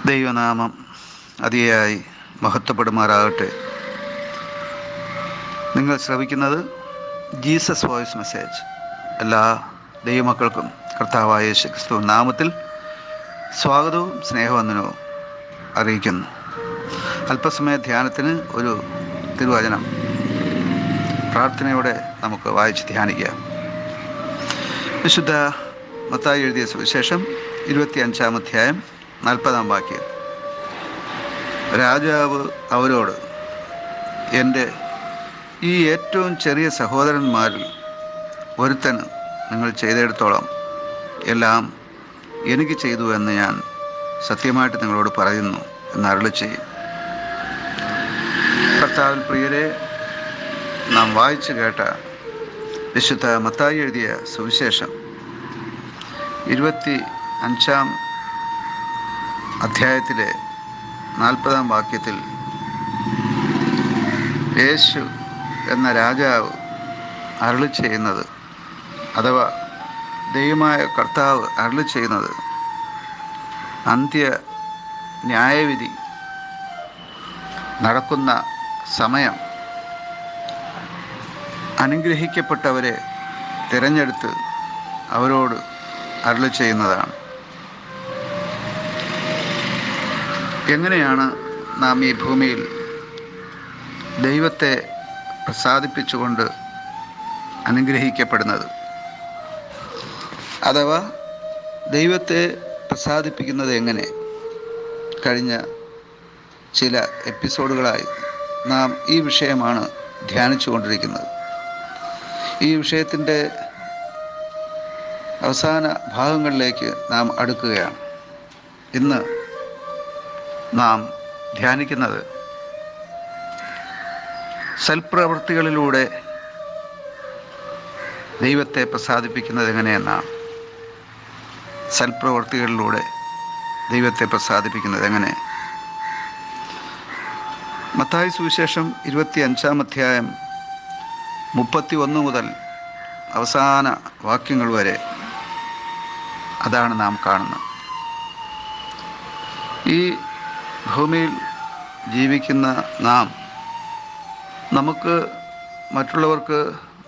ദൈവനാമം അതിയായി മഹത്വപ്പെടുമാറാകട്ടെ. നിങ്ങൾ ശ്രവിക്കുന്നത് ജീസസ് വോയിസ് മെസ്സേജ്. എല്ലാ ദൈവമക്കൾക്കും കർത്താവായ യേശു ക്രിസ്തു നാമത്തിൽ സ്വാഗതവും സ്നേഹവന്ദനവും അറിയിക്കുന്നു. അല്പസമയ ധ്യാനത്തിന് ഒരു തിരുവചനം പ്രാർത്ഥനയോടെ നമുക്ക് വായിച്ച് ധ്യാനിക്കാം. വിശുദ്ധ മത്തായി എഴുതിയ സുവിശേഷം 25-ാം അധ്യായം 40-ാം വാക്യം. രാജാവ് അവരോട്, എൻ്റെ ഈ ഏറ്റവും ചെറിയ സഹോദരന്മാരിൽ ഒരുത്തന് നിങ്ങൾ ചെയ്തെടുത്തോളം എല്ലാം എനിക്ക് ചെയ്തു എന്ന് ഞാൻ സത്യമായിട്ട് നിങ്ങളോട് പറയുന്നു എന്ന് അരുളിച്ചെയ്യും. കർത്താവിൽ പ്രിയരെ, നാം വായിച്ചു കേട്ട വിശുദ്ധ മത്തായി എഴുതിയ സുവിശേഷം 25-ാം അധ്യായത്തിലെ 40-ാം വാക്യത്തിൽ യേശു എന്ന രാജാവ് അരുളി ചെയ്യുന്നത്, അഥവാ ദൈവമായ കർത്താവ് അരുളി ചെയ്യുന്നത്, അന്ത്യ ന്യായവിധി നടക്കുന്ന സമയം അനുഗ്രഹിക്കപ്പെട്ടവരെ തിരഞ്ഞെടുത്ത് അവരോട് അരുളി ചെയ്യുന്നതാണ്. എങ്ങനെയാണ് നാം ഈ ഭൂമിയിൽ ദൈവത്തെ പ്രസാദിപ്പിച്ചുകൊണ്ട് അനുഗ്രഹിക്കപ്പെടുന്നത്? അഥവാ ദൈവത്തെ പ്രസാദിപ്പിക്കുന്നത് എങ്ങനെ? കഴിഞ്ഞ ചില എപ്പിസോഡുകളായി നാം ഈ വിഷയമാണ് ധ്യാനിച്ചു കൊണ്ടിരിക്കുന്നത്. ഈ വിഷയത്തിൻ്റെ അവസാന ഭാഗങ്ങളിലേക്ക് നാം അടുക്കുകയാണ്. ഇന്ന് നാം ധ്യാനിക്കുന്നത് സൽപ്രവൃത്തികളിലൂടെ ദൈവത്തെ പ്രസാദിപ്പിക്കുന്നത് എങ്ങനെയെന്നാണ്. സൽപ്രവൃത്തികളിലൂടെ ദൈവത്തെ പ്രസാദിപ്പിക്കുന്നത് എങ്ങനെ? മത്തായി സുവിശേഷം 25-ാം അധ്യായം 31 മുതൽ അവസാന വാക്യങ്ങൾ വരെ അതാണ് നാം കാണുന്നത്. ഈ ഭൂമിയിൽ ജീവിക്കുന്ന നാം നമുക്ക് മറ്റുള്ളവർക്ക്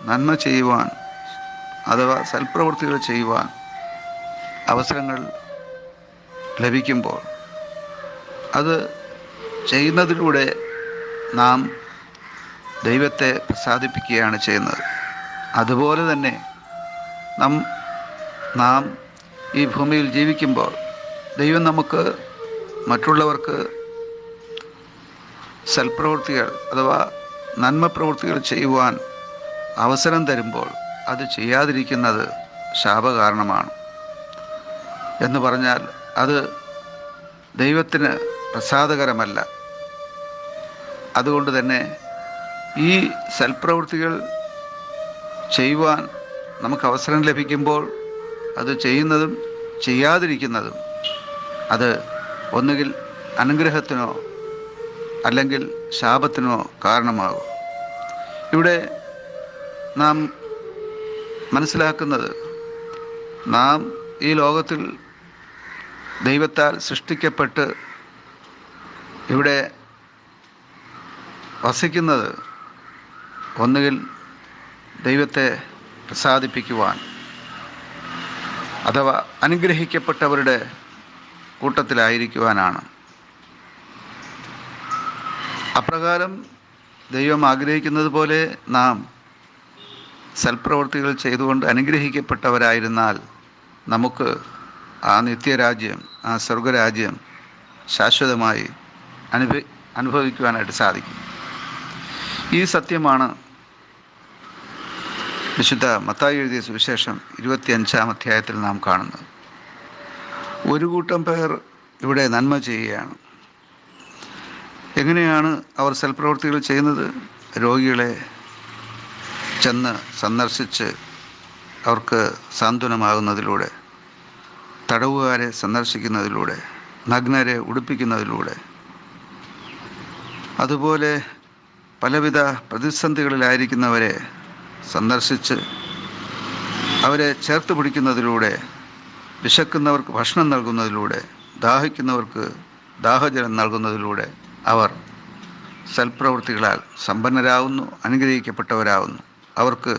നന്മ ചെയ്യുവാൻ, അഥവാ സൽപ്രവൃത്തികൾ ചെയ്യുവാൻ അവസരങ്ങൾ ലഭിക്കുമ്പോൾ അത് ചെയ്യുന്നതിലൂടെ നാം ദൈവത്തെ പ്രസാദിപ്പിക്കുകയാണ് ചെയ്യുന്നത്. അതുപോലെ തന്നെ നാം ഈ ഭൂമിയിൽ ജീവിക്കുമ്പോൾ ദൈവം നമുക്ക് മറ്റുള്ളവർക്ക് സൽപ്രവൃത്തികൾ അഥവാ നന്മ പ്രവൃത്തികൾ ചെയ്യുവാൻ അവസരം തരുമ്പോൾ അത് ചെയ്യാതിരിക്കുന്നത് ശാപകാരണമാണ്. എന്ന് പറഞ്ഞാൽ അത് ദൈവത്തിന് പ്രസാദകരമല്ല. അതുകൊണ്ട് തന്നെ ഈ സൽപ്രവൃത്തികൾ ചെയ്യുവാൻ നമുക്ക് അവസരം ലഭിക്കുമ്പോൾ അത് ചെയ്യുന്നതും ചെയ്യാതിരിക്കുന്നതും അത് ഒന്നുകിൽ അനുഗ്രഹത്തിനോ അല്ലെങ്കിൽ ശാപത്തിനോ കാരണമാകും. ഇവിടെ നാം മനസ്സിലാക്കുന്നത്, നാം ഈ ലോകത്തിൽ ദൈവത്താൽ സൃഷ്ടിക്കപ്പെട്ട് ഇവിടെ വസിക്കുന്നത് ഒന്നുകിൽ ദൈവത്തെ പ്രസാദിപ്പിക്കുവാൻ, അഥവാ അനുഗ്രഹിക്കപ്പെട്ടവരുടെ കൂട്ടത്തിലായിരിക്കുവാനാണ്. അപ്രകാരം ദൈവം ആഗ്രഹിക്കുന്നത് പോലെ നാം സൽപ്രവൃത്തികൾ ചെയ്തുകൊണ്ട് അനുഗ്രഹിക്കപ്പെട്ടവരായിരുന്നാൽ നമുക്ക് ആ നിത്യരാജ്യം, ആ സ്വർഗരാജ്യം ശാശ്വതമായി അനുഭവിക്കുവാനായിട്ട് സാധിക്കും. ഈ സത്യമാണ് വിശുദ്ധ മത്തായി എഴുതിയ സുവിശേഷം 25-ാം അധ്യായത്തിൽ നാം കാണുന്നത്. ഒരു കൂട്ടം പേർ ഇവിടെ നന്മ ചെയ്യുകയാണ്. എങ്ങനെയാണ് അവർ സൽപ്രവൃത്തികൾ ചെയ്യുന്നത്? രോഗികളെ ചെന്ന് സന്ദർശിച്ച് അവർക്ക് സാന്ത്വനമാകുന്നതിലൂടെ, തടവുകാരെ സന്ദർശിക്കുന്നതിലൂടെ, നഗ്നരെ ഉടുപ്പിക്കുന്നതിലൂടെ, അതുപോലെ പലവിധ പ്രതിസന്ധികളിലായിരിക്കുന്നവരെ സന്ദർശിച്ച് അവരെ ചേർത്ത് പിടിക്കുന്നതിലൂടെ, വിശക്കുന്നവർക്ക് ഭക്ഷണം നൽകുന്നതിലൂടെ, ദാഹിക്കുന്നവർക്ക് ദാഹജലം നൽകുന്നതിലൂടെ അവർ സൽപ്രവൃത്തികളാൽ സമ്പന്നരാകുന്നു, അനുഗ്രഹിക്കപ്പെട്ടവരാകുന്നു. അവർക്ക്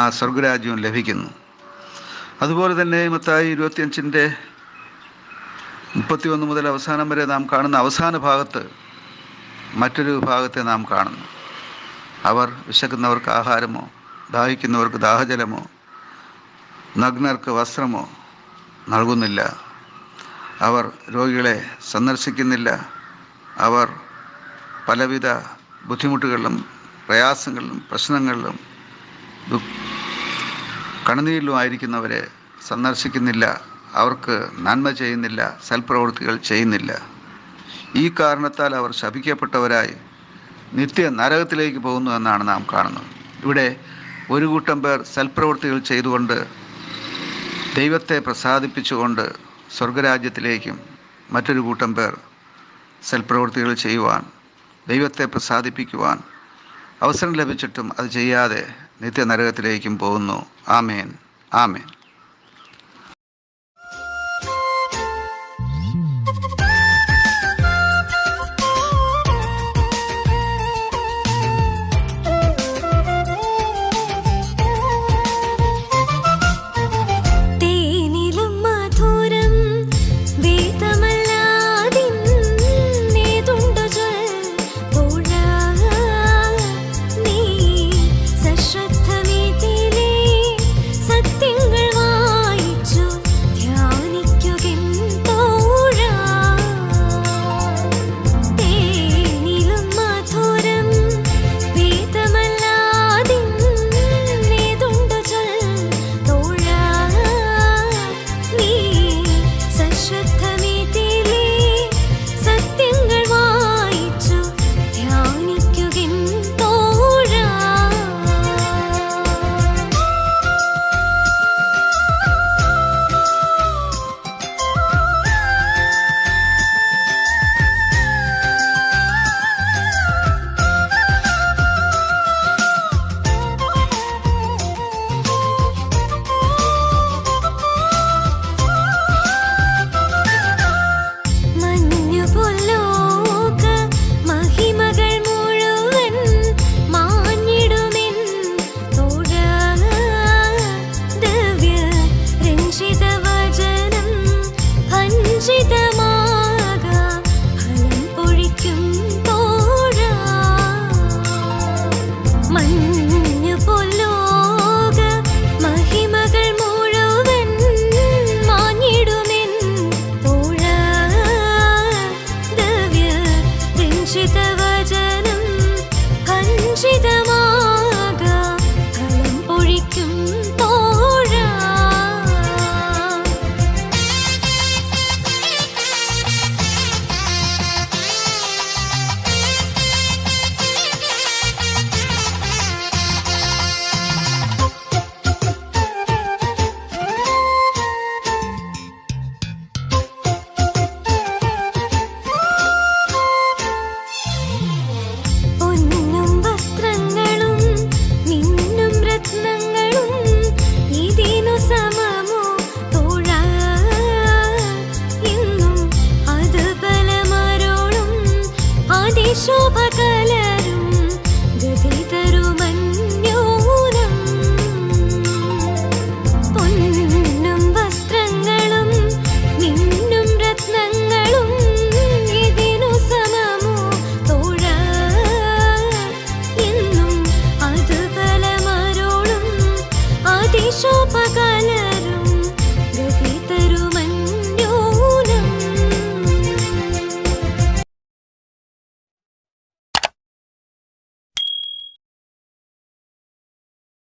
ആ സ്വർഗരാജ്യവും ലഭിക്കുന്നു. അതുപോലെ തന്നെ മത്തായി 25:31 മുതൽ അവസാനം വരെ നാം കാണുന്ന അവസാന ഭാഗത്ത് മറ്റൊരു വിഭാഗത്തെ നാം കാണുന്നു. അവർ വിശക്കുന്നവർക്ക് ആഹാരമോ, ദാഹിക്കുന്നവർക്ക് ദാഹജലമോ, നഗ്നർക്ക് വസ്ത്രമോ നൽകുന്നില്ല. അവർ രോഗികളെ സന്ദർശിക്കുന്നില്ല. അവർ പലവിധ ബുദ്ധിമുട്ടുകളിലും പ്രയാസങ്ങളിലും പ്രശ്നങ്ങളിലും കണ്ണുനീരിലും ആയിരിക്കുന്നവരെ സന്ദർശിക്കുന്നില്ല. അവർക്ക് നന്മ ചെയ്യുന്നില്ല, സൽപ്രവൃത്തികൾ ചെയ്യുന്നില്ല. ഈ കാരണത്താൽ അവർ ശപിക്കപ്പെട്ടവരായി നിത്യ നരകത്തിലേക്ക് പോകുന്നു എന്നാണ് നാം കാണുന്നത്. ഇവിടെ ഒരു കൂട്ടം പേർ സൽപ്രവൃത്തികൾ ചെയ്തുകൊണ്ട് ദൈവത്തെ പ്രസാദിപ്പിച്ചുകൊണ്ട് സ്വർഗരാജ്യത്തിലേക്കും, മറ്റൊരു കൂട്ടം പേർ സൽപ്രവൃത്തികൾ ചെയ്യുവാൻ, ദൈവത്തെ പ്രസാദിപ്പിക്കുവാൻ അവസരം ലഭിച്ചിട്ടും അത് ചെയ്യാതെ നിത്യനരകത്തിലേക്കും പോകുന്നു. ആമേൻ, ആമേൻ. ശോഭ